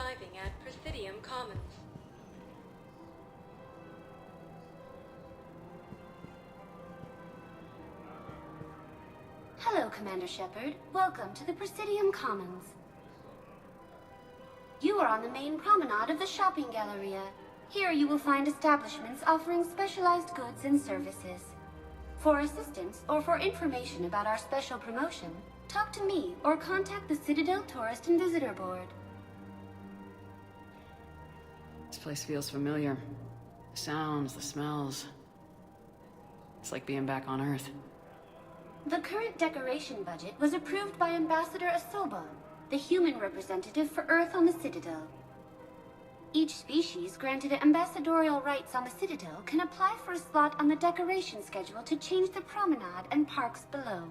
arriving at Presidium Commons. Hello, Commander Shepard. Welcome to the Presidium Commons. You are on the main promenade of the shopping galleria. Here you will find establishments offering specialized goods and services. For assistance or for information about our special promotion, talk to me or contact the Citadel Tourist and Visitor Board. This place feels familiar. The sounds, the smells. It's like being back on Earth. The current decoration budget was approved by Ambassador Asobo, the human representative for Earth on the Citadel. Each species granted ambassadorial rights on the Citadel can apply for a slot on the decoration schedule to change the promenade and parks below.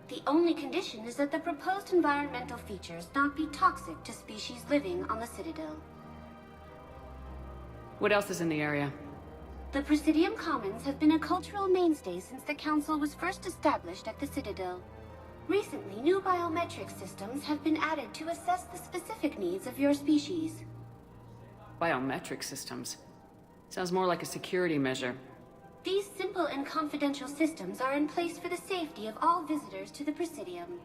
The only condition is that the proposed environmental features not be toxic to species living on the Citadel. What else is in the area? The Presidium Commons have been a cultural mainstay since the Council was first established at the Citadel. Recently, new biometric systems have been added to assess the specific needs of your species. Biometric systems? Sounds more like a security measure. These simple and confidential systems are in place for the safety of all visitors to the Presidium.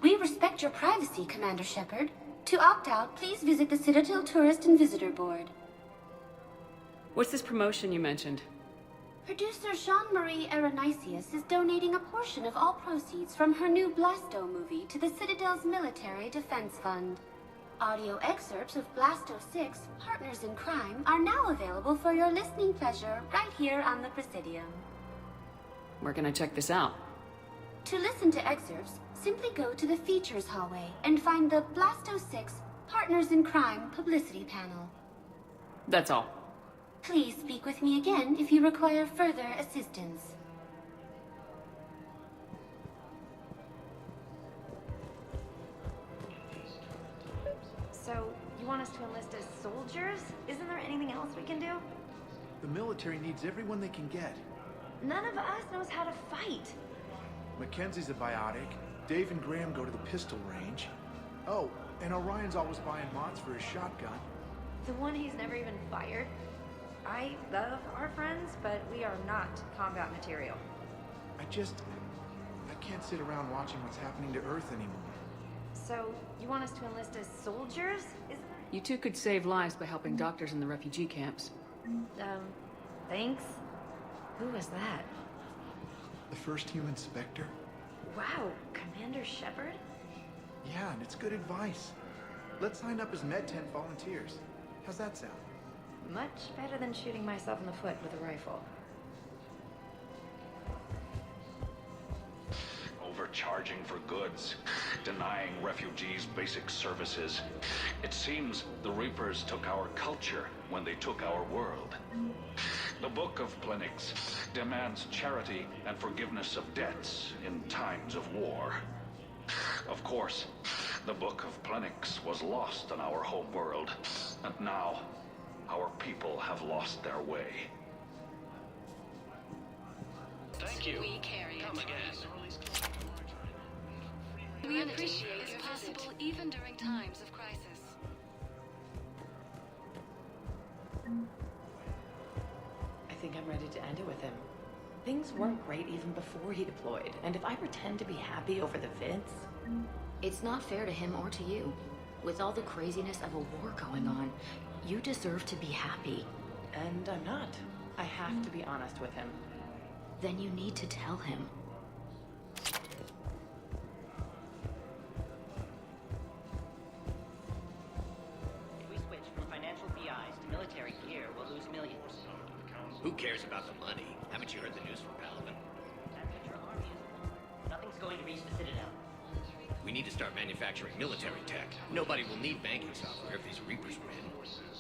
We respect your privacy, Commander Shepard. To opt out, please visit the Citadel Tourist and Visitor Board. What's this promotion you mentioned? Producer Jean-Marie Aronisius is donating a portion of all proceeds from her new Blasto movie to the Citadel's Military Defense Fund. Audio excerpts of Blasto 6, Partners in Crime, are now available for your listening pleasure right here on the Presidium. Where can I check this out? To listen to excerpts, simply go to the Features hallway and find the Blasto 6, Partners in Crime publicity panel. That's all. Please speak with me again if you require further assistance. So, you want us to enlist as soldiers? Isn't there anything else we can do? The military needs everyone they can get. None of us knows how to fight. Mackenzie's a biotic. Dave and Graham go to the pistol range. Oh, and Orion's always buying mods for his shotgun. The one he's never even fired? I love our friends, but we are not combat material. I can't sit around watching what's happening to Earth anymore. So, you want us to enlist as soldiers? You two could save lives by helping doctors in the refugee camps. Thanks? Who was that? The first human Spectre? Wow, Commander Shepard? Yeah, and it's good advice. Let's sign up as Med Tent volunteers. How's that sound? Much better than shooting myself in the foot with a rifle. Overcharging for goods, denying refugees basic services. It seems the Reapers took our culture when they took our world. The Book of Plenix demands charity and forgiveness of debts in times of war. Of course, the Book of Plenix was lost on our home world, and now our people have lost their way. Thank you. Come again. We appreciate your possible even during times of crisis. I think I'm ready to end it with him. Things weren't great even before he deployed, and if I pretend to be happy over the vids... It's not fair to him or to you. With all the craziness of a war going on, you deserve to be happy. And I'm not. I have to be honest with him. Then you need to tell him. If we switch from financial VIs to military gear, we'll lose millions. Who cares about the money? Haven't you heard the news from Paladin? That's what your army is for. Nothing's going to reach the Citadel. We need to start manufacturing military tech. Nobody will need banking software if these Reapers win.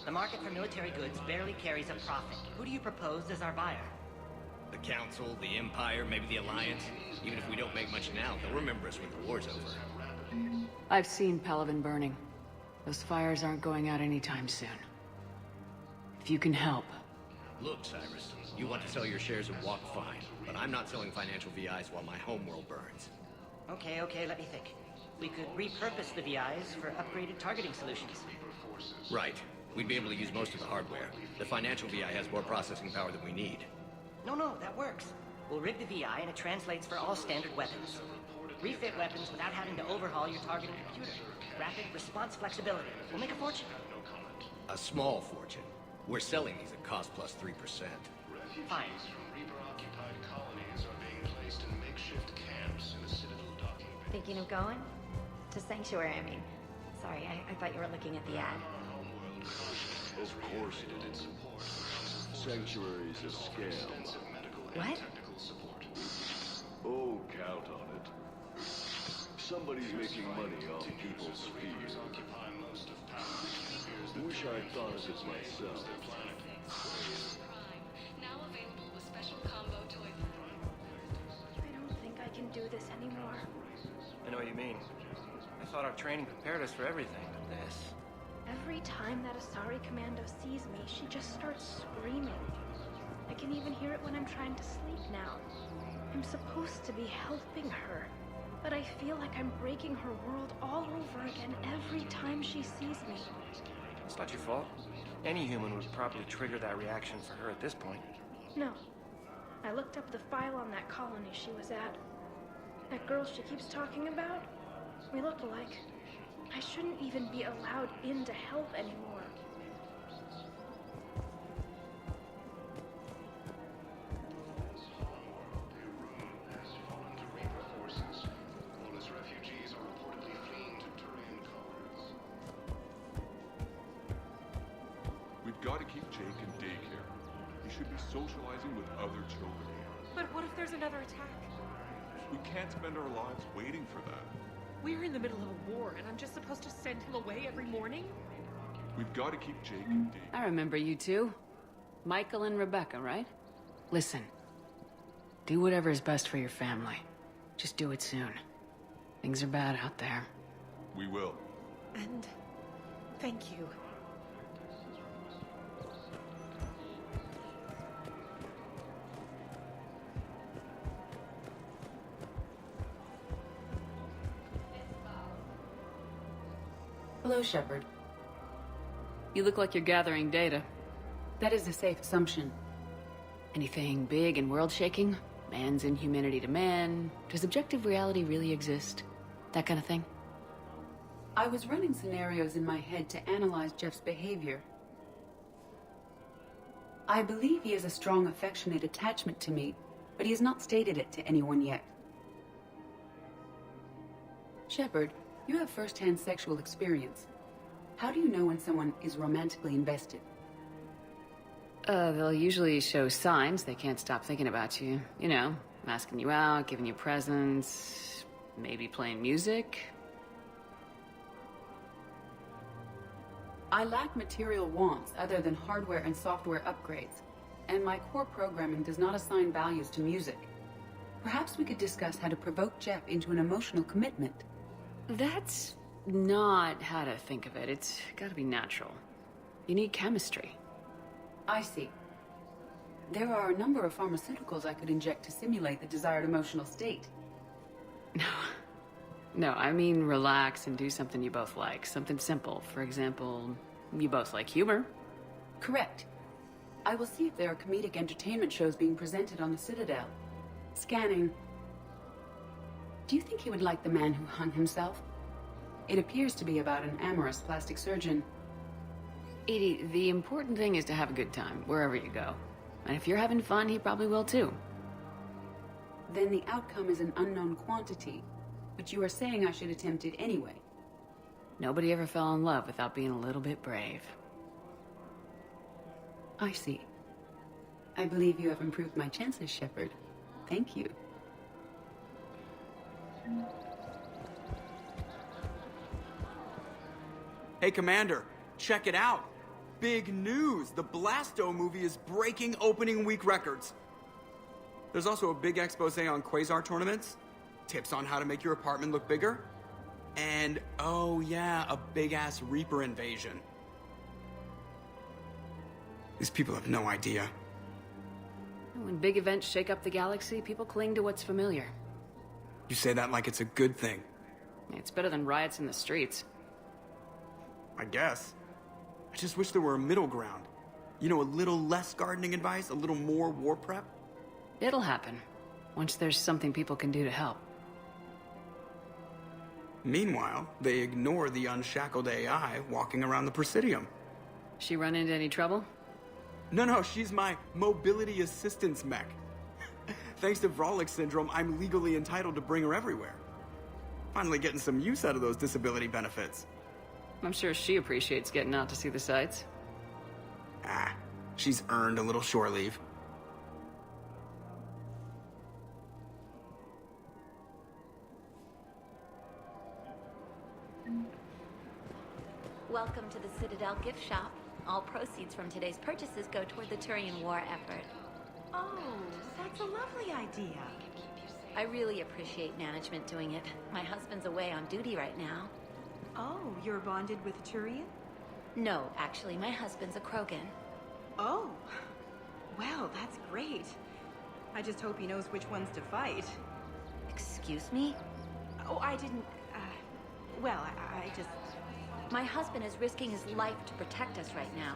The market for military goods barely carries a profit. Who do you propose as our buyer? The Council, the Empire, maybe the Alliance. Even if we don't make much now, they'll remember us when the war's over. I've seen Paladin burning. Those fires aren't going out anytime soon. If you can help. Look, Cyrus, you want to sell your shares and walk fine, but I'm not selling financial VIs while my homeworld burns. Okay, let me think. We could repurpose the VIs for upgraded targeting solutions. Right. We'd be able to use most of the hardware. The financial VI has more processing power than we need. No, that works. We'll rig the VI and it translates for all standard weapons. Refit weapons without having to overhaul your targeting computer. Rapid response flexibility. We'll make a fortune. A small fortune. We're selling these at cost plus 3%. Fine. Thinking of going? To Sanctuary, I mean. Sorry, I thought you were looking at the ad. Of course not. Sanctuary's a scam. What? Oh, count on it. Somebody's making money off people's fear. Wish I'd thought of it myself. Now available with special combo toy. I don't think I can do this anymore. I know what you mean. I thought our training prepared us for everything, but this... Every time that Asari Commando sees me, she just starts screaming. I can even hear it when I'm trying to sleep now. I'm supposed to be helping her, but I feel like I'm breaking her world all over again every time she sees me. It's not your fault. Any human would probably trigger that reaction for her at this point. No. I looked up the file on that colony she was at. That girl she keeps talking about, we look alike. I shouldn't even be allowed in to help anymore. We've got to keep Jake in daycare. He should be socializing with other children. But what if there's another attack? We can't spend our lives waiting for that. We're in the middle of a war, and I'm just supposed to send him away every morning? We've got to keep Jake in daycare. I remember you two. Michael and Rebecca, right? Listen. Do whatever is best for your family. Just do it soon. Things are bad out there. We will. And thank you. Hello, Shepard. You look like you're gathering data. That is a safe assumption. Anything big and world-shaking? Man's inhumanity to man? Does objective reality really exist? That kind of thing? I was running scenarios in my head to analyze Jeff's behavior. I believe he has a strong affectionate attachment to me, but he has not stated it to anyone yet. Shepard, you have first-hand sexual experience. How do you know when someone is romantically invested? They'll usually show signs they can't stop thinking about you. You know, asking you out, giving you presents, maybe playing music. I lack material wants other than hardware and software upgrades, and my core programming does not assign values to music. Perhaps we could discuss how to provoke Jeff into an emotional commitment. That's not how to think of it. It's gotta be natural. You need chemistry. I see. There are a number of pharmaceuticals I could inject to simulate the desired emotional state. No, I mean relax and do something you both like. Something simple. For example, you both like humor. Correct. I will see if there are comedic entertainment shows being presented on the Citadel. Scanning. Do you think he would like The Man Who Hung Himself? It appears to be about an amorous plastic surgeon. Edie, the important thing is to have a good time, wherever you go. And if you're having fun, he probably will too. Then the outcome is an unknown quantity. But you are saying I should attempt it anyway. Nobody ever fell in love without being a little bit brave. I see. I believe you have improved my chances, Shepard. Thank you. Hey, Commander, check it out. Big news! The Blasto movie is breaking opening week records. There's also a big expose on Quasar tournaments, tips on how to make your apartment look bigger, and, oh yeah, a big-ass Reaper invasion. These people have no idea. When big events shake up the galaxy, people cling to what's familiar. You say that like it's a good thing. It's better than riots in the streets. I guess. I just wish there were a middle ground. You know, a little less gardening advice, a little more war prep. It'll happen, once there's something people can do to help. Meanwhile, they ignore the unshackled AI walking around the Presidium. She run into any trouble? No, she's my mobility assistance mech. Thanks to Vrolic syndrome, I'm legally entitled to bring her everywhere. Finally getting some use out of those disability benefits. I'm sure she appreciates getting out to see the sights. Ah, she's earned a little shore leave. Welcome to the Citadel gift shop. All proceeds from today's purchases go toward the Turian war effort. Oh, that's a lovely idea. I really appreciate management doing it. My husband's away on duty right now. Oh, you're bonded with a Turian? No, actually, my husband's a Krogan. Oh, well, that's great. I just hope he knows which ones to fight. Excuse me? Oh, I didn't, well, I just... My husband is risking his life to protect us right now.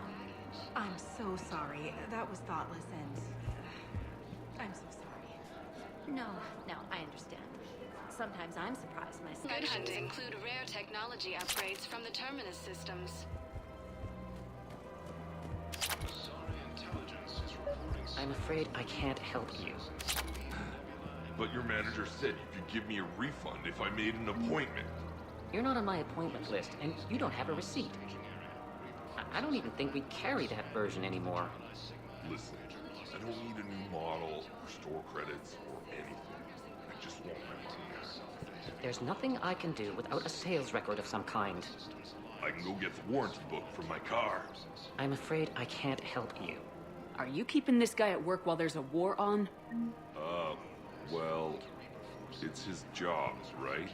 I'm so sorry. That was thoughtless and... I'm so sorry. No, I understand. Sometimes I'm surprised myself. Good hunting include rare technology upgrades from the Terminus systems. I'm afraid I can't help you. But your manager said you could give me a refund if I made an appointment. You're not on my appointment list, and you don't have a receipt. I don't even think we carry that version anymore. Listen, I don't need a new model or store credits or anything. I just want my money back. There's nothing I can do without a sales record of some kind. I can go get the warranty book from my car. I'm afraid I can't help you. Are you keeping this guy at work while there's a war on? Well, it's his job, right?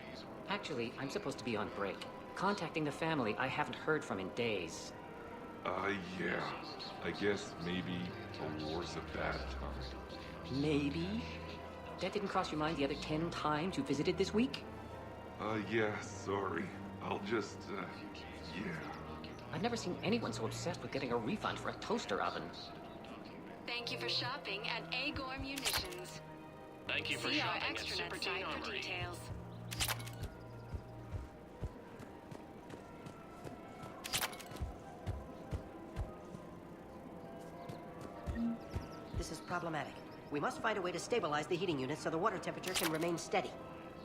Actually, I'm supposed to be on break. Contacting the family I haven't heard from in days. Yeah. I guess maybe a war's a bad time. Maybe? That didn't cross your mind the other 10 times you visited this week? Yeah, sorry. I'll just, yeah. I've never seen anyone so obsessed with getting a refund for a toaster oven. Thank you for shopping at Agor Munitions. Thank you for See our shopping at extranet Super site Teen for Armory. details. This is problematic. We must find a way to stabilize the heating unit so the water temperature can remain steady.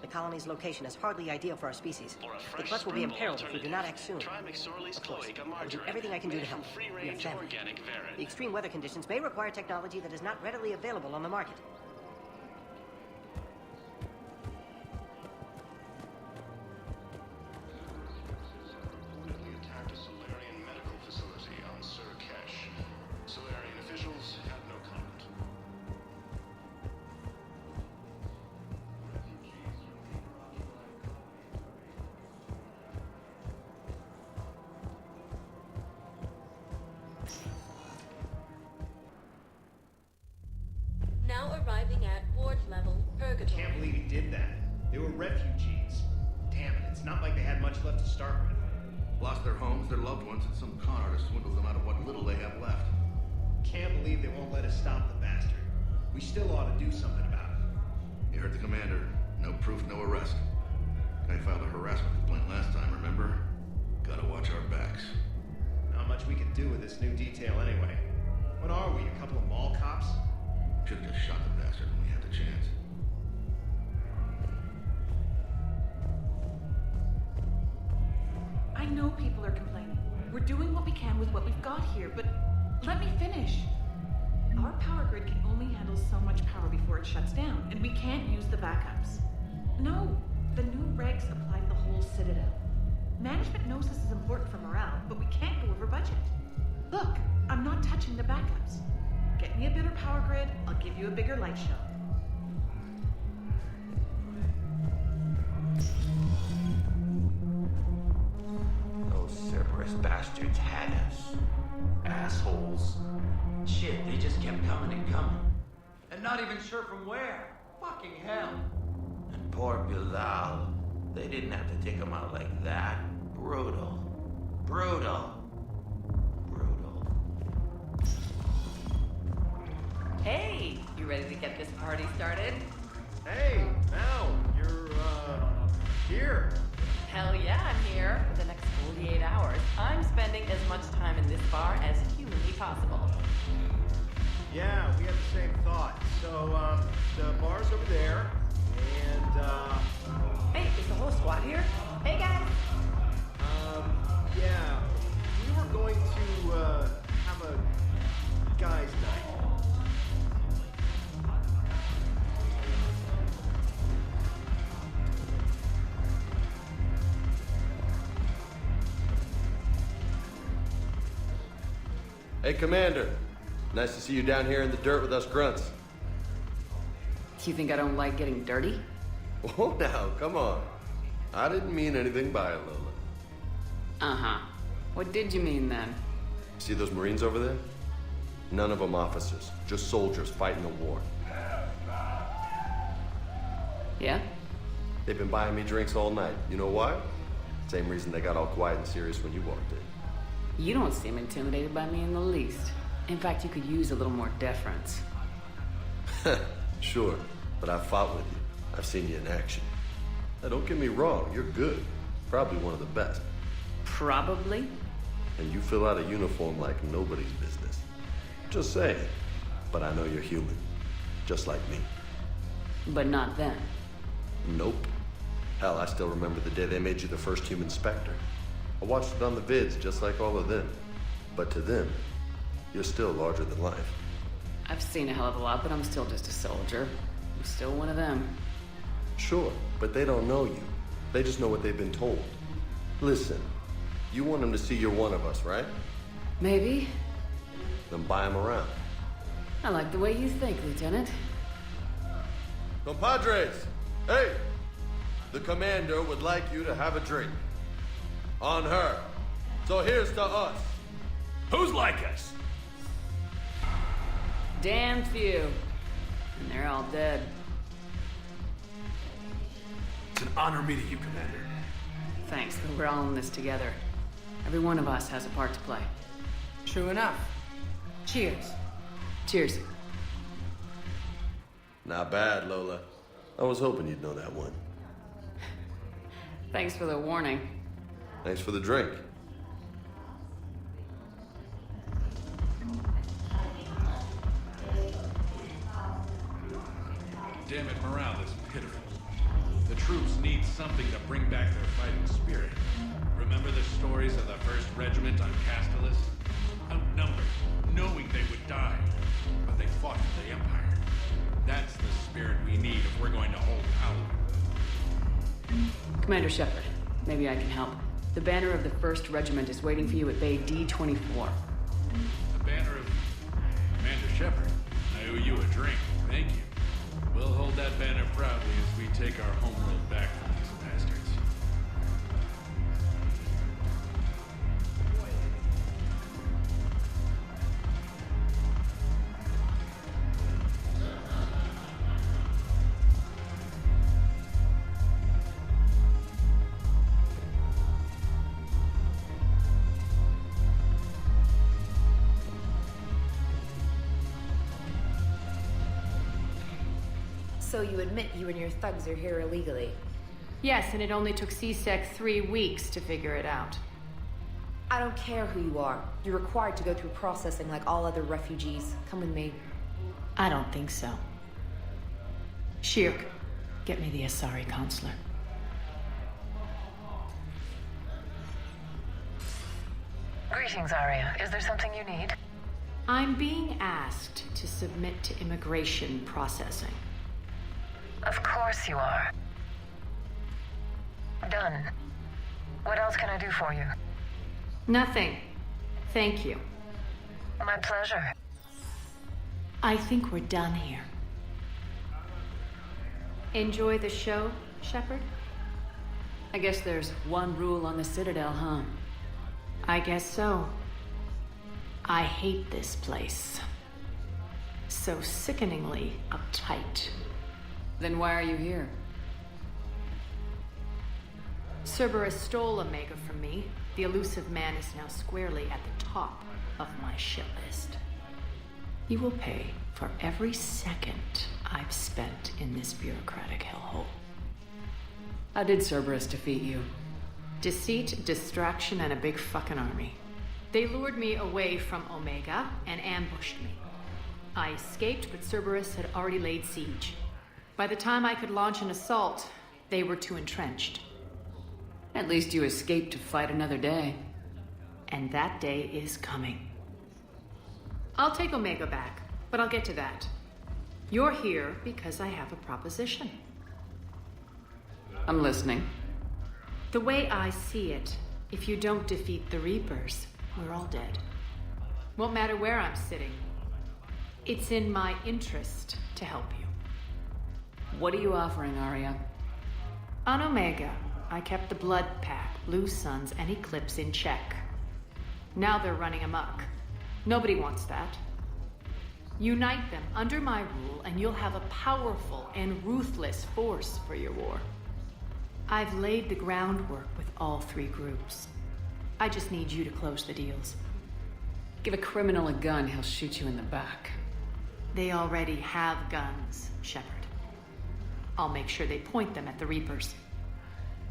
The colony's location is hardly ideal for our species. The clutch will be imperiled if we do not act soon. Of course, I'll do everything I can do to help. We are family. The extreme weather conditions may require technology that is not readily available on the market. Now arriving at ward level purgatory. Can't believe he did that. They were refugees. Damn it, it's not like they had much left to start with. Lost their homes, their loved ones, and some con artist swindled them out of what little they have left. Can't believe they won't let us stop the bastard. We still ought to do something about it. You heard the commander. No proof, no arrest. Guy filed a harassment complaint last time, remember? Gotta watch our backs. Not much we can do with this new detail anyway. What are we, a couple of mall cops? Should've just shot the bastard when we had the chance. I know people are complaining. We're doing what we can with what we've got here, but let me finish. Our power grid can only handle so much power before it shuts down, and we can't use the backups. No, the new regs apply to the whole Citadel. Management knows this is important for morale, but we can't go over budget. Look, I'm not touching the backups. Get me a better power grid, I'll give you a bigger light show. Those Cerberus bastards had us. Assholes. Shit, they just kept coming and coming. And not even sure from where. Fucking hell. And poor Bilal. They didn't have to take him out like that. Brutal. Brutal. Brutal. Hey, you ready to get this party started? Hey, Mal, you're, here. Hell yeah, I'm here. For the next 48 hours, I'm spending as much time in this bar as humanly possible. Yeah, we had the same thought. So, the bar's over there, and, Hey, is the whole squad here? Hey, guys! yeah, we were going to, have a guys' night. Hey, Commander. Nice to see you down here in the dirt with us grunts. You think I don't like getting dirty? Oh, now, come on. I didn't mean anything by it, Lola. Uh-huh. What did you mean, then? See those Marines over there? None of them officers, just soldiers fighting a war. Yeah? They've been buying me drinks all night. You know why? Same reason they got all quiet and serious when you walked in. You don't seem intimidated by me in the least. In fact, you could use a little more deference. Sure, but I've fought with you. I've seen you in action. Now, don't get me wrong, you're good. Probably one of the best. Probably? And you fill out a uniform like nobody's business. Just saying. But I know you're human. Just like me. But not then. Nope. Hell, I still remember the day they made you the first human Spectre. I watched it on the vids just like all of them. But to them, you're still larger than life. I've seen a hell of a lot, but I'm still just a soldier. I'm still one of them. Sure, but they don't know you. They just know what they've been told. Listen, you want them to see you're one of us, right? Maybe. Then buy them around. I like the way you think, Lieutenant. Compadres, hey! The commander would like you to have a drink. On her. So here's to us. Who's like us? Damn few. And they're all dead. It's an honor meeting you, Commander. Thanks, but we're all in this together. Every one of us has a part to play. True enough. Cheers. Cheers. Not bad, Lola. I was hoping you'd know that one. Thanks for the warning. Thanks for the drink. Damn it, morale is pitiful. The troops need something to bring back their fighting spirit. Remember the stories of the 1st Regiment on Castellus? Outnumbered, knowing they would die. But they fought for the Empire. That's the spirit we need if we're going to hold power. Commander Shepard, maybe I can help. The banner of the 1st Regiment is waiting for you at Bay D-24. The banner of Commander Shepard. I owe you a drink. Thank you. We'll hold that banner proudly as we take our homeworld back from these bastards. So you admit you and your thugs are here illegally? Yes, and it only took CSEC 3 weeks to figure it out. I don't care who you are. You're required to go through processing like all other refugees. Come with me. I don't think so. Shirk, get me the Asari consular. Greetings, Aria. Is there something you need? I'm being asked to submit to immigration processing. Of course you are. Done. What else can I do for you? Nothing. Thank you. My pleasure. I think we're done here. Enjoy the show, Shepard? I guess there's one rule on the Citadel, huh? I guess so. I hate this place. So sickeningly uptight. Then why are you here? Cerberus stole Omega from me. The elusive man is now squarely at the top of my shit list. You will pay for every second I've spent in this bureaucratic hellhole. How did Cerberus defeat you? Deceit, distraction, and a big fucking army. They lured me away from Omega and ambushed me. I escaped, but Cerberus had already laid siege. By the time I could launch an assault, they were too entrenched. At least you escaped to fight another day. And that day is coming. I'll take Omega back, but I'll get to that. You're here because I have a proposition. I'm listening. The way I see it, if you don't defeat the Reapers, we're all dead. Won't matter where I'm sitting. It's in my interest to help you. What are you offering, Aria? On Omega, I kept the Blood Pack, Blue Suns, and Eclipse in check. Now they're running amok. Nobody wants that. Unite them under my rule, and you'll have a powerful and ruthless force for your war. I've laid the groundwork with all three groups. I just need you to close the deals. Give a criminal a gun, he'll shoot you in the back. They already have guns, Shepard. I'll make sure they point them at the Reapers.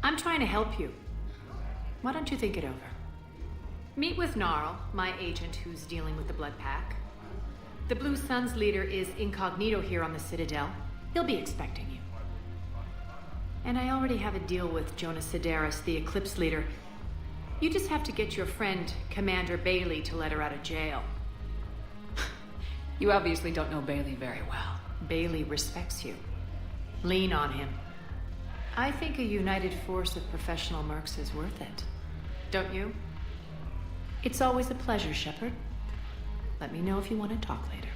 I'm trying to help you. Why don't you think it over? Meet with Gnarl, my agent who's dealing with the Blood Pack. The Blue Suns leader is incognito here on the Citadel. He'll be expecting you. And I already have a deal with Jonas Sidaris, the Eclipse leader. You just have to get your friend, Commander Bailey, to let her out of jail. You obviously don't know Bailey very well. Bailey respects you. Lean on him. I think a united force of professional mercs is worth it. Don't you? It's always a pleasure, Shepard. Let me know if you want to talk later.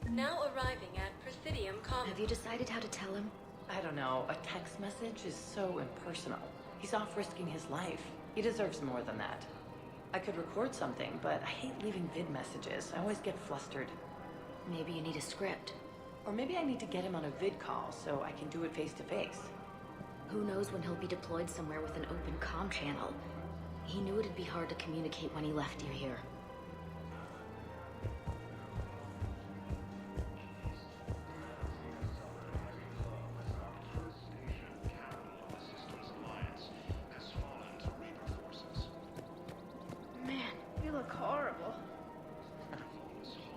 Now arriving at Presidium Commons. Have you decided how to tell him? I don't know. A text message is so impersonal. He's off risking his life. He deserves more than that. I could record something, but I hate leaving vid messages. I always get flustered. Maybe you need a script. Or maybe I need to get him on a vid call so I can do it face to face. Who knows when he'll be deployed somewhere with an open comm channel. He knew it'd be hard to communicate when he left you here. Man, you look horrible.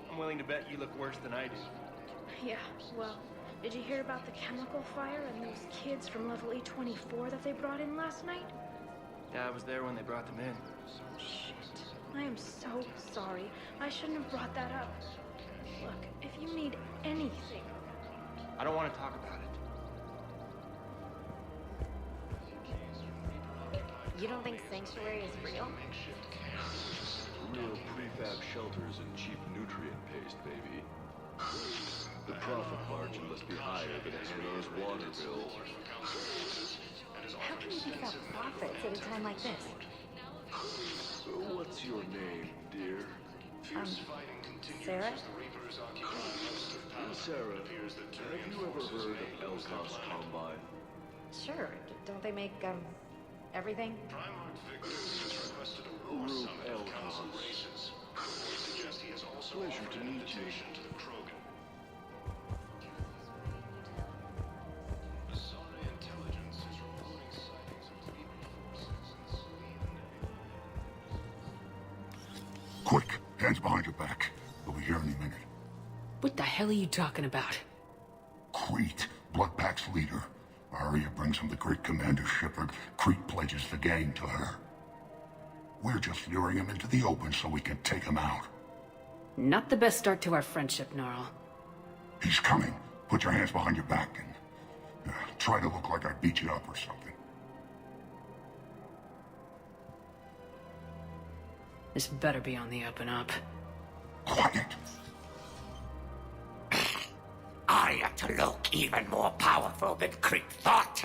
I'm willing to bet you look worse than I do. Yeah, well, did you hear about the chemical fire and those kids from level E24 that they brought in last night? Yeah, I was there when they brought them in. Shit. I am so sorry. I shouldn't have brought that up. Look, if you need anything... I don't want to talk about it. You don't think Sanctuary is real? Real prefab shelters and cheap nutrient paste, baby. The profit margin must be higher than Hannah's water bill. How can you think about profits at a time like this? What's your name, dear? Sarah? Sarah, have you ever heard of Elkos Combine? Sure. Don't they make, everything? Rube Elkos. Pleasure to meet you. Quick, hands behind your back. We'll be here any minute. What the hell are you talking about? Crete, Bloodpack's leader. Aria brings him the great Commander Shepard. Crete pledges the gang to her. We're just luring him into the open so we can take him out. Not the best start to our friendship, Gnarl. He's coming. Put your hands behind your back and try to look like I beat you up or something. This better be on the up and up. Quiet. Aria T'Loak even more powerful than Creep thought.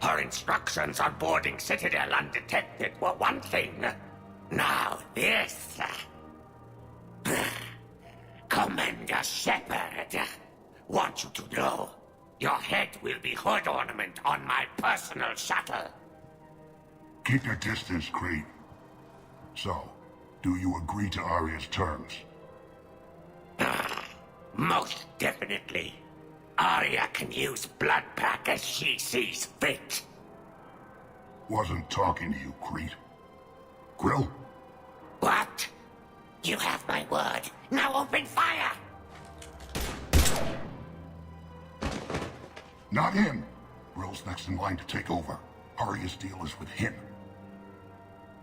Her instructions on boarding Citadel undetected were one thing. Now this. Commander Shepard, want you to know, your head will be hood ornament on my personal shuttle. Keep your distance, Creed. So, do you agree to Aria's terms? Most definitely. Aria can use blood pack as she sees fit. Wasn't talking to you, Creed. Grill? What? You have my word. Now open fire! Not him. Grill's next in line to take over. Aria's deal is with him.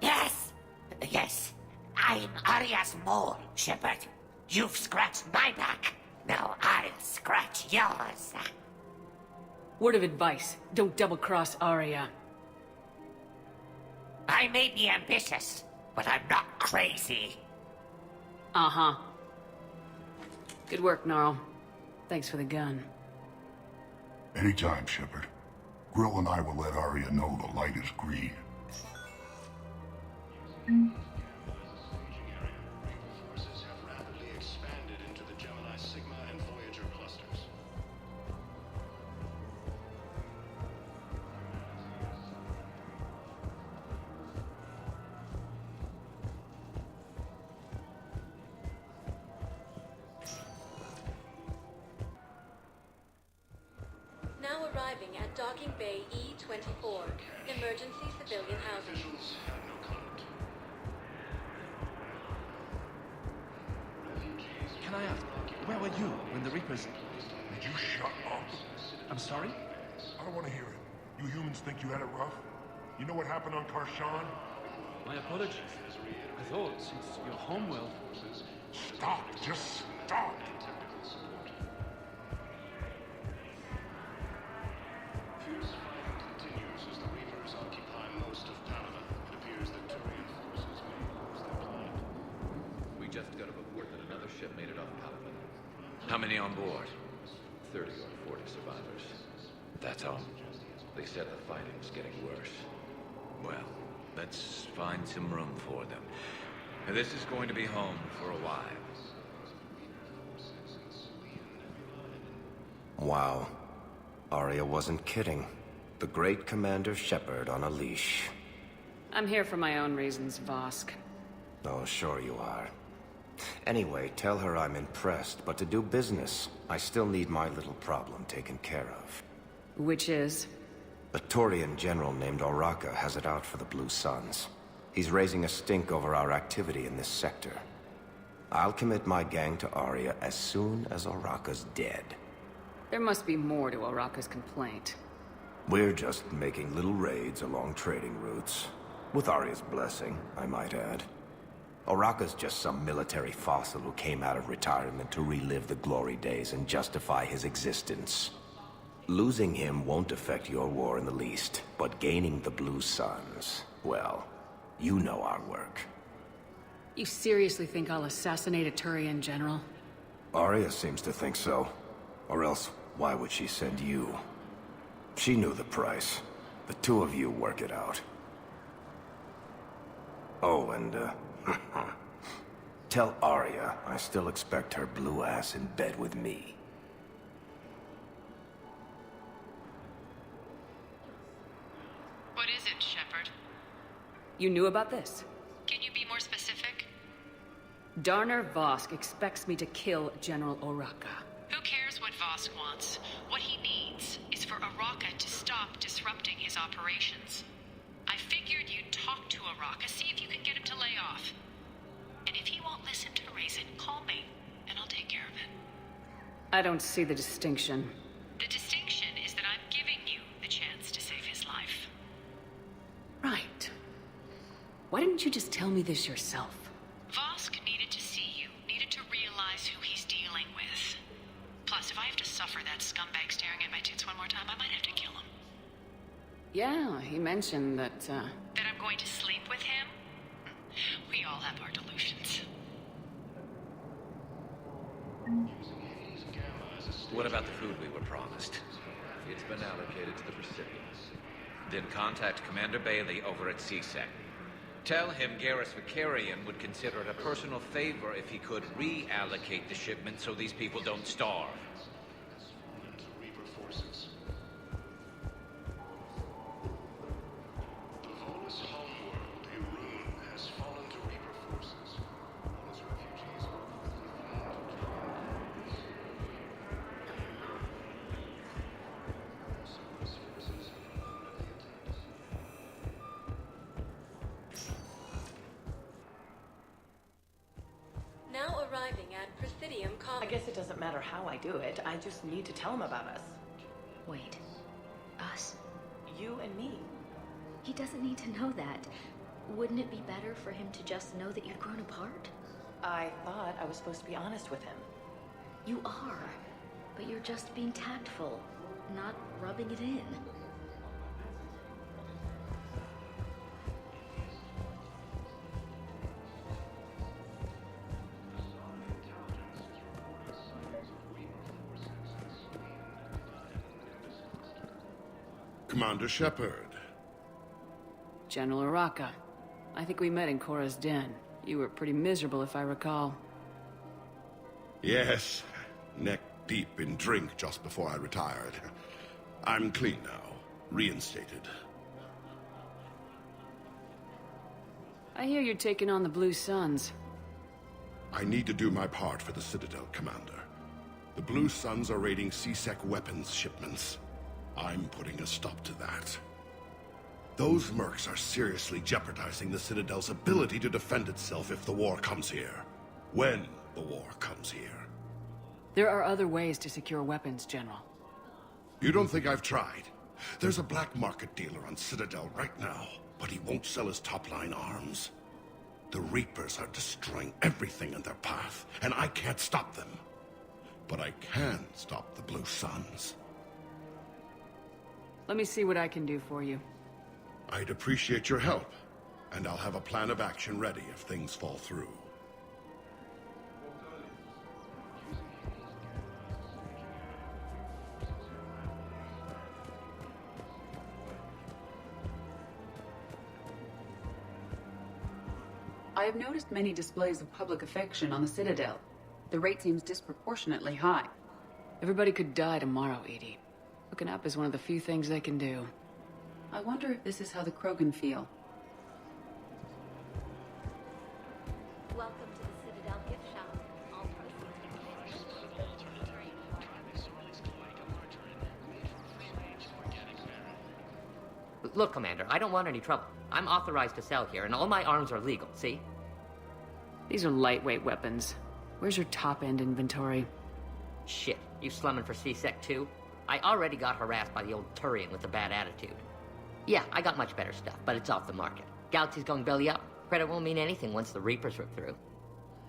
Yes. Yes. I'm Aria's mole, Shepard. You've scratched my back. Now I'll scratch yours. Word of advice, don't double-cross Aria. I may be ambitious, but I'm not crazy. Uh-huh. Good work, Gnarl. Thanks for the gun. Anytime, Shepard. Grill and I will let Aria know the light is green. Now arriving at Docking Bay E-24, emergency civilian housing. Can I ask, where were you when the Reapers... Did you shut up? I'm sorry? I don't want to hear it. You humans think you had it rough? You know what happened on Karshan? My apologies. I thought, since your homeworld... Stop! Just stop! We just got a report that another ship made it off Caliban. How many on board? 30 or 40 survivors. That's all. They said the fighting's getting worse. Well, let's find some room for them. And this is going to be home for a while. Wow. Aria wasn't kidding. The great Commander Shepard on a leash. I'm here for my own reasons, Vosk. Oh, sure you are. Anyway, tell her I'm impressed, but to do business, I still need my little problem taken care of. Which is? A Turian general named Oraka has it out for the Blue Suns. He's raising a stink over our activity in this sector. I'll commit my gang to Aria as soon as Oraka's dead. There must be more to Oraka's complaint. We're just making little raids along trading routes. With Aria's blessing, I might add. Oraka's just some military fossil who came out of retirement to relive the glory days and justify his existence. Losing him won't affect your war in the least, but gaining the Blue Suns, well, you know our work. You seriously think I'll assassinate a Turian general? Aria seems to think so. Or else, why would she send you? She knew the price. The two of you work it out. Oh, and, tell Aria I still expect her blue ass in bed with me. What is it, Shepard? You knew about this? Can you be more specific? Darner Vosk expects me to kill General Oraka. Who cares what Vosk wants? What he needs is for Oraka to stop disrupting his operations. I figured you'd talk to Oraka, see if you can get him to lay off. And if he won't listen to reason, call me, and I'll take care of it. I don't see the distinction. The distinction is that I'm giving you the chance to save his life. Right. Why didn't you just tell me this yourself? Vosk needed to see you, needed to realize who he's dealing with. Plus, if I have to suffer that scumbag staring at my tits one more time, I might have to kill him. Yeah, he mentioned that, That I'm going to sleep with him? We We all have our delusions. What about the food we were promised? It's been allocated to the recipients. Then contact Commander Bailey over at CSEC. Tell him Garrus Vicarian would consider it a personal favor if he could reallocate the shipment so these people don't starve. Now arriving at Presidium Commons. I guess it doesn't matter how I do it. I just need to tell him about us. Wait. Us? You and me. He doesn't need to know that. Wouldn't it be better for him to just know that you'd grown apart? I thought I was supposed to be honest with him. You are. But you're just being tactful, not rubbing it in. Commander Shepard. General Araka. I think we met in Cora's den. You were pretty miserable, if I recall. Yes, neck deep in drink just before I retired. I'm clean now, reinstated. I hear you're taking on the Blue Suns. I need to do my part for the Citadel, Commander. The Blue Suns are raiding CSEC weapons shipments. I'm putting a stop to that. Those mercs are seriously jeopardizing the Citadel's ability to defend itself if the war comes here. When the war comes here. There are other ways to secure weapons, General. You don't think I've tried? There's a black market dealer on Citadel right now, but he won't sell his top-line arms. The Reapers are destroying everything in their path, and I can't stop them. But I can stop the Blue Suns. Let me see what I can do for you. I'd appreciate your help, and I'll have a plan of action ready if things fall through. I have noticed many displays of public affection on the Citadel. The rate seems disproportionately high. Everybody could die tomorrow, Edie. Hooking up is one of the few things they can do. I wonder if this is how the Krogan feel. Welcome to the Citadel gift shop. All Look, Commander, I don't want any trouble. I'm authorized to sell here, and all my arms are legal, see? These are lightweight weapons. Where's your top-end inventory? Shit, you slumming for C-Sec too? I already got harassed by the old Turian with a bad attitude. Yeah, I got much better stuff, but it's off the market. Galaxy's going belly up. Credit won't mean anything once the Reapers rip through.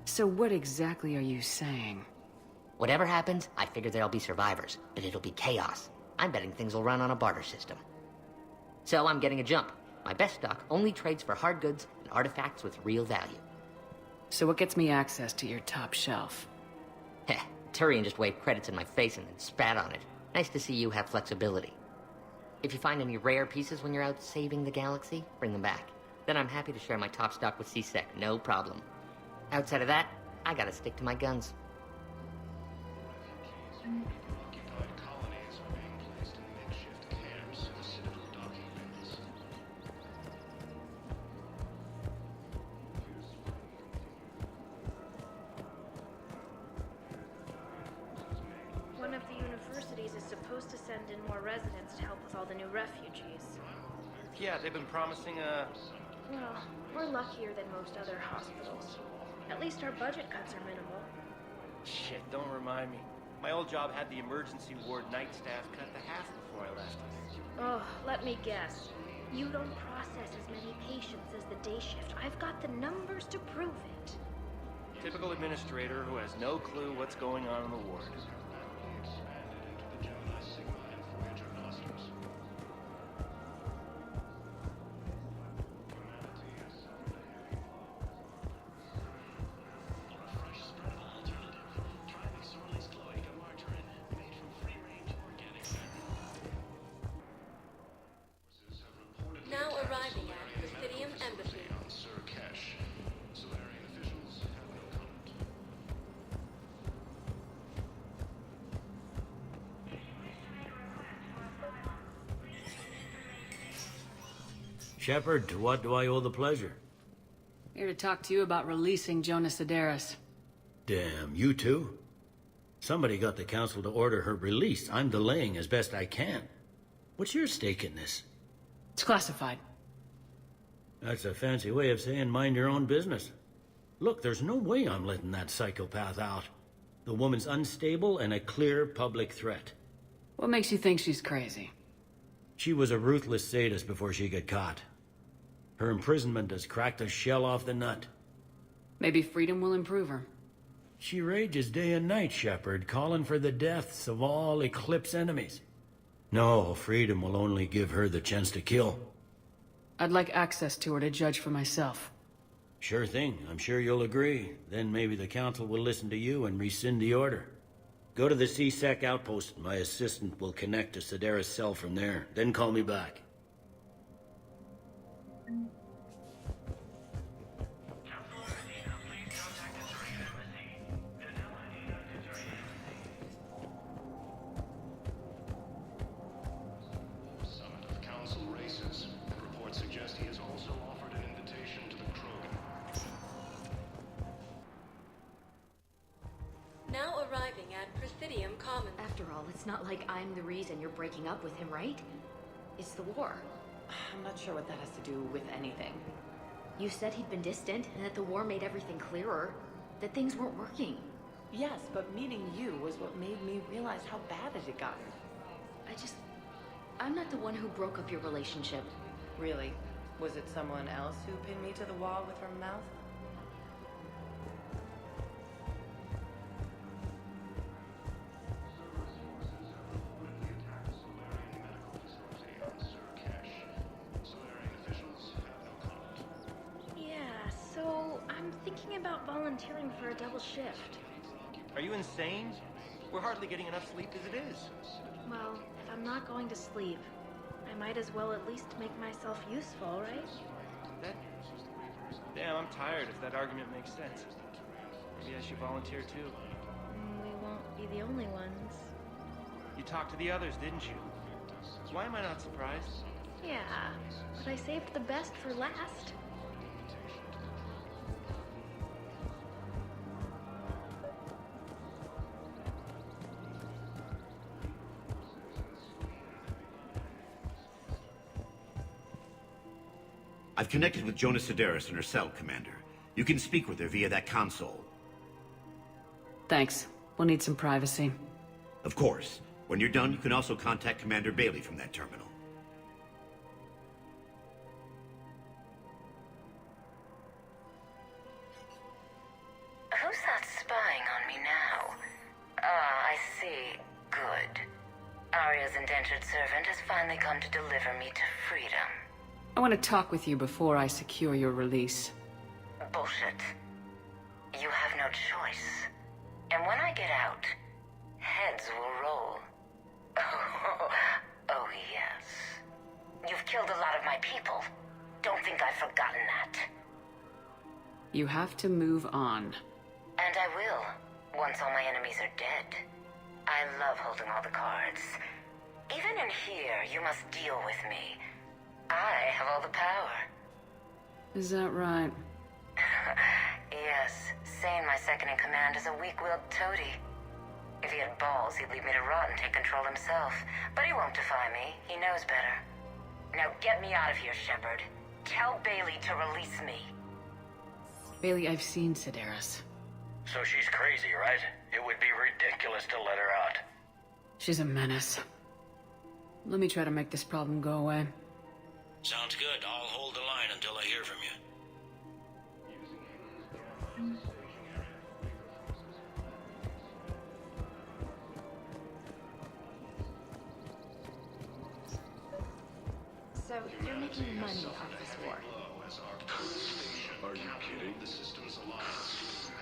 So what exactly are you saying? Whatever happens, I figure there'll be survivors, but it'll be chaos. I'm betting things will run on a barter system. So I'm getting a jump. My best stock only trades for hard goods and artifacts with real value. So what gets me access to your top shelf? Heh, Turian just waved credits in my face and then spat on it. Nice to see you have flexibility. If you find any rare pieces when you're out saving the galaxy, bring them back. Then I'm happy to share my top stock with C-Sec, no problem. Outside of that, I gotta stick to my guns. One of the universities is supposed to send in more residents to help with all the new refugees. Yeah, they've been promising Well, we're luckier than most other hospitals. At least our budget cuts are minimal. Shit, don't remind me. My old job had the emergency ward night staff cut to half before I left. Oh, let me guess. You don't process as many patients as the day shift. I've got the numbers to prove it. Typical administrator who has no clue what's going on in the ward. Shepard, to what do I owe the pleasure? Here to talk to you about releasing Jonas Sedaris. Damn, you too? Somebody got the council to order her release. I'm delaying as best I can. What's your stake in this? It's classified. That's a fancy way of saying mind your own business. Look, there's no way I'm letting that psychopath out. The woman's unstable and a clear public threat. What makes you think she's crazy? She was a ruthless sadist before she got caught. Her imprisonment has cracked the shell off the nut. Maybe freedom will improve her. She rages day and night, Shepard, calling for the deaths of all Eclipse enemies. No, freedom will only give her the chance to kill. I'd like access to her to judge for myself. Sure thing. I'm sure you'll agree. Then maybe the council will listen to you and rescind the order. Go to the C-Sec outpost. My assistant will connect to Sedaris' cell from there. Then call me back. Now arriving at Presidium Commons. After all, it's not like I'm the reason you're breaking up with him, right? It's the war. I'm not sure what that has to do with anything. You said he'd been distant, and that the war made everything clearer. That things weren't working. Yes, but meeting you was what made me realize how bad it had gotten. I'm not the one who broke up your relationship. Really? Was it someone else who pinned me to the wall with her mouth? About volunteering for a double shift. Are you insane? We're hardly getting enough sleep as it is. Well, if I'm not going to sleep, I might as well at least make myself useful, right? Damn, I'm tired if that argument makes sense. Maybe I should volunteer too. We won't be the only ones. You talked to the others, didn't you? Why am I not surprised? Yeah, but I saved the best for last. I've connected with Jonas Sedaris and her cell, Commander. You can speak with her via that console. Thanks. We'll need some privacy. Of course. When you're done, you can also contact Commander Bailey from that terminal. Who's that spying on me now? Ah, I see. Good. Aria's indentured servant has finally come to deliver me to freedom. I want to talk with you before I secure your release. Bullshit. You have no choice. And when I get out, heads will roll. Oh, yes. You've killed a lot of my people. Don't think I've forgotten that. You have to move on. And I will, once all my enemies are dead. I love holding all the cards. Even in here, you must deal with me. I have all the power. Is that right? Yes, Sane, my second-in-command, is a weak-willed toady. If he had balls, he'd leave me to rot and take control himself. But he won't defy me. He knows better. Now get me out of here, Shepard. Tell Bailey to release me. Bailey, I've seen Sedaris. So she's crazy, right? It would be ridiculous to let her out. She's a menace. Let me try to make this problem go away. Sounds good. I'll hold the line until I hear from you. So, you're making money off this war. Are you kidding?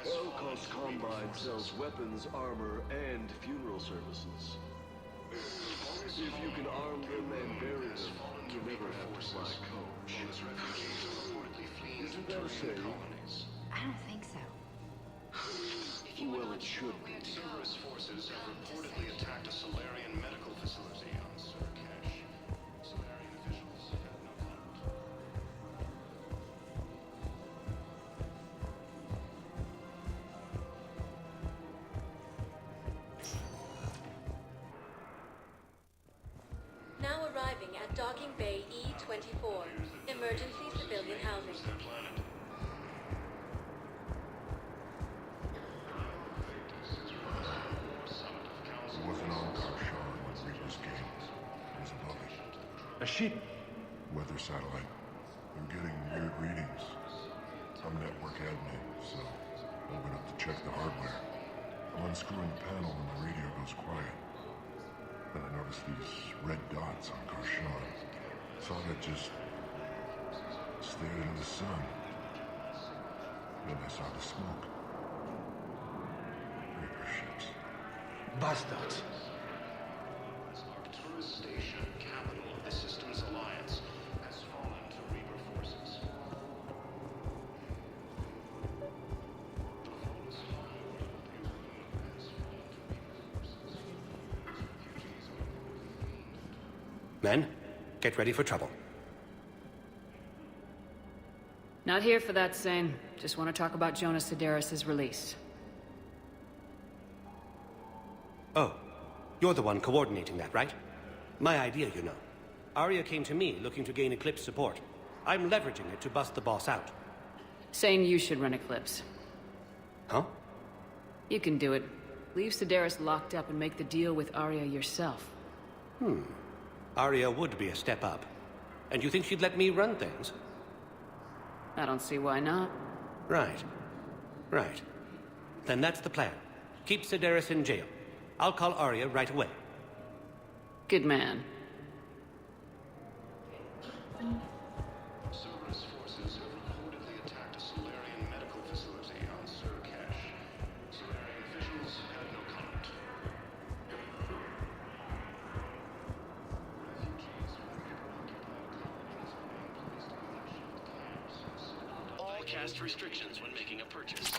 Holocaust Combine sells weapons, armor, and funeral services. If you can arm them and bury them, you never have to fly coach. Isn't that a shame? I don't think so. Well, it should be. Terrorist forces have reportedly attacked a Solarian medical facility on Surcash. Solarian officials have no comment. Docking Bay E-24. Emergency civilian housing. It wasn't on Karshan when Reapers came. It was above it. A sheep. Weather satellite. I'm getting weird readings. I'm network admin, so I went up to check the hardware. I'm unscrewing the panel when my radio goes quiet. Then I noticed these red dots on Karshan. Thought I'd just stared into the sun. Then I saw the smoke. Reaper ships. Bastards. Arcturus Station, capital of the Systems Alliance, has fallen to Reaper forces. Men, get ready for trouble. Not here for that, Sane. Just want to talk about Jonas Sedaris' release. Oh, you're the one coordinating that, right? My idea, you know. Aria came to me looking to gain Eclipse support. I'm leveraging it to bust the boss out. Saying you should run Eclipse. Huh? You can do it. Leave Sedaris locked up and make the deal with Aria yourself. Aria would be a step up. And you think she'd let me run things? I don't see why not. Right. Right. Then that's the plan. Keep Sedaris in jail. I'll call Aria right away. Good man. Cerberus forces have reportedly attacked a Solarian medical facility on Surcash. Solarian officials had no comment. All cast restrictions when making a purchase.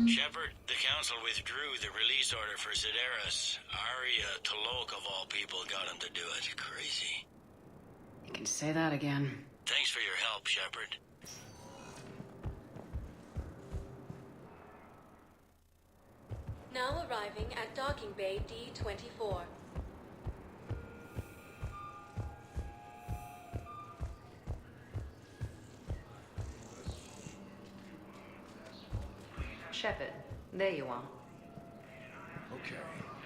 Shepard, the Council withdrew the release order for Citadel. Aria T'Loak, of all people, got him to do it. Crazy. You can say that again. Thanks for your help, Shepard. Now arriving at Docking Bay D-24. Shepard, there you are. Okay.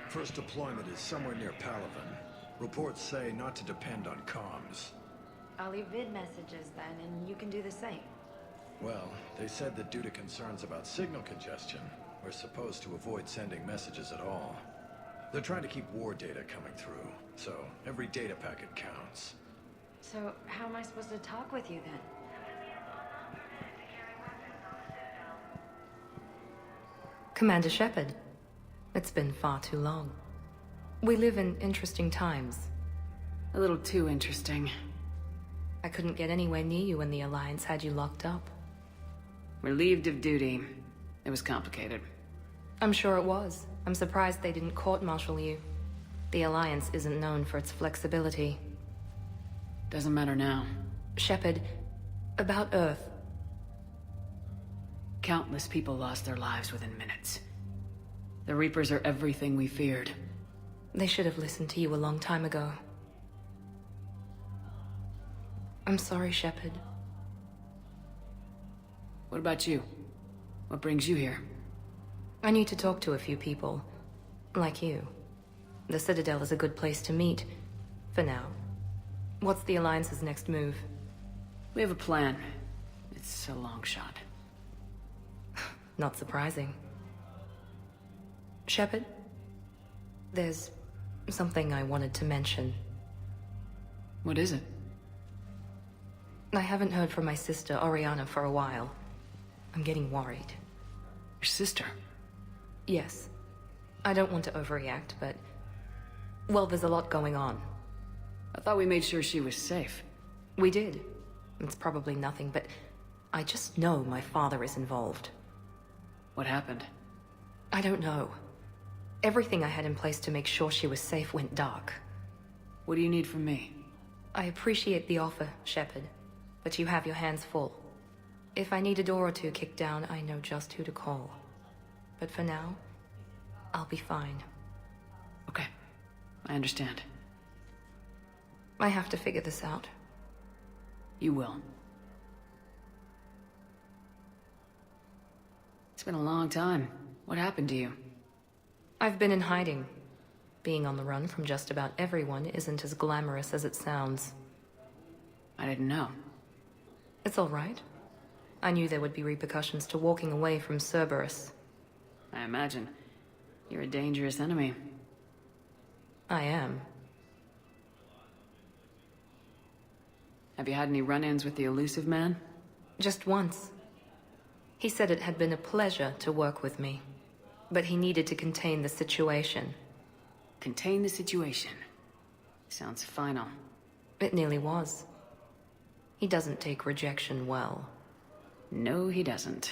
First deployment is somewhere near Palaven. Reports say not to depend on comms. I'll leave vid messages then, and you can do the same. Well, they said that due to concerns about signal congestion, we're supposed to avoid sending messages at all. They're trying to keep war data coming through, so every data packet counts. So, how am I supposed to talk with you then? Commander Shepard, it's been far too long. We live in interesting times. A little too interesting. I couldn't get anywhere near you when the Alliance had you locked up. Relieved of duty. It was complicated. I'm sure it was. I'm surprised they didn't court-martial you. The Alliance isn't known for its flexibility. Doesn't matter now. Shepard, about Earth. Countless people lost their lives within minutes. The Reapers are everything we feared. They should have listened to you a long time ago. I'm sorry, Shepard. What about you? What brings you here? I need to talk to a few people. Like you. The Citadel is a good place to meet. For now. What's the Alliance's next move? We have a plan. It's a long shot. Not surprising. Shepard? There's something I wanted to mention. What is it? I haven't heard from my sister, Oriana, for a while. I'm getting worried. Your sister? Yes. I don't want to overreact, but... well, there's a lot going on. I thought we made sure she was safe. We did. It's probably nothing, but... I just know my father is involved. What happened? I don't know. Everything I had in place to make sure she was safe went dark. What do you need from me? I appreciate the offer, Shepard, but you have your hands full. If I need a door or two kicked down, I know just who to call. But for now, I'll be fine. Okay. I understand. I have to figure this out. You will. It's been a long time. What happened to you? I've been in hiding. Being on the run from just about everyone isn't as glamorous as it sounds. I didn't know. It's all right. I knew there would be repercussions to walking away from Cerberus. I imagine. You're a dangerous enemy. I am. Have you had any run-ins with the elusive man? Just once. He said it had been a pleasure to work with me, but he needed to contain the situation. Contain the situation. Sounds final. It nearly was. He doesn't take rejection well. No, he doesn't.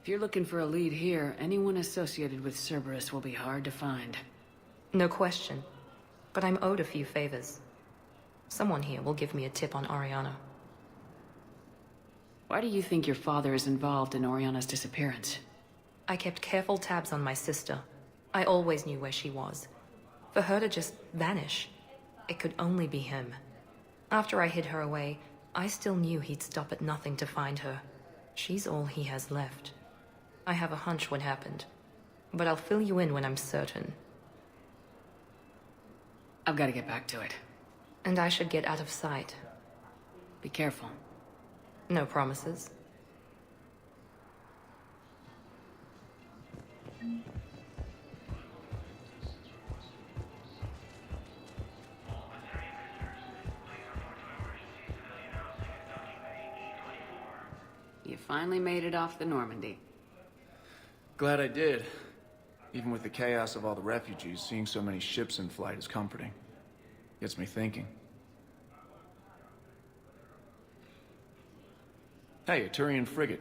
If you're looking for a lead here, anyone associated with Cerberus will be hard to find. No question. But I'm owed a few favors. Someone here will give me a tip on Ariana. Why do you think your father is involved in Oriana's disappearance? I kept careful tabs on my sister. I always knew where she was. For her to just vanish, it could only be him. After I hid her away, I still knew he'd stop at nothing to find her. She's all he has left. I have a hunch what happened, but I'll fill you in when I'm certain. I've got to get back to it. And I should get out of sight. Be careful. No promises. You finally made it off the Normandy. Glad I did. Even with the chaos of all the refugees, seeing so many ships in flight is comforting. Gets me thinking. Hey, a Turian frigate.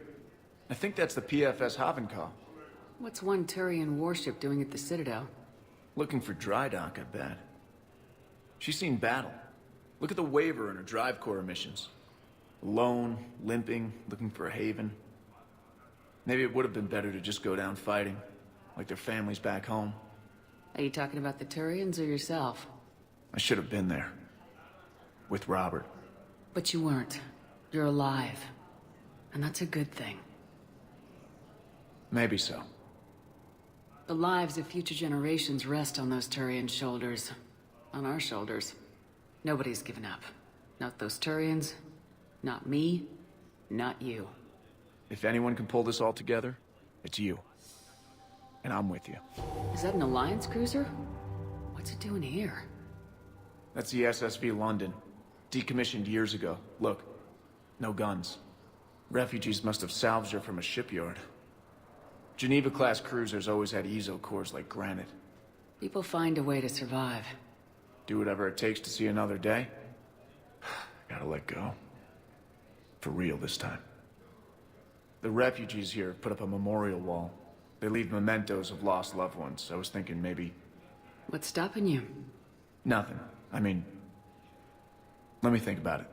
I think that's the PFS Havenkaw. What's one Turian warship doing at the Citadel? Looking for dry dock, I bet. She's seen battle. Look at the waiver in her drive core emissions. Alone, limping, looking for a haven. Maybe it would have been better to just go down fighting, like their families back home. Are you talking about the Turians or yourself? I should have been there. With Robert. But you weren't. You're alive. And that's a good thing. Maybe so. The lives of future generations rest on those Turian shoulders. On our shoulders. Nobody's given up. Not those Turians. Not me. Not you. If anyone can pull this all together, it's you. And I'm with you. Is that an Alliance cruiser? What's it doing here? That's the SSV London. Decommissioned years ago. Look. No guns. Refugees must have salvaged her from a shipyard. Geneva-class cruisers always had ezo cores like granite. People find a way to survive. Do whatever it takes to see another day. Gotta let go. For real this time. The refugees here put up a memorial wall. They leave mementos of lost loved ones. I was thinking maybe... What's stopping you? Nothing. I mean... Let me think about it.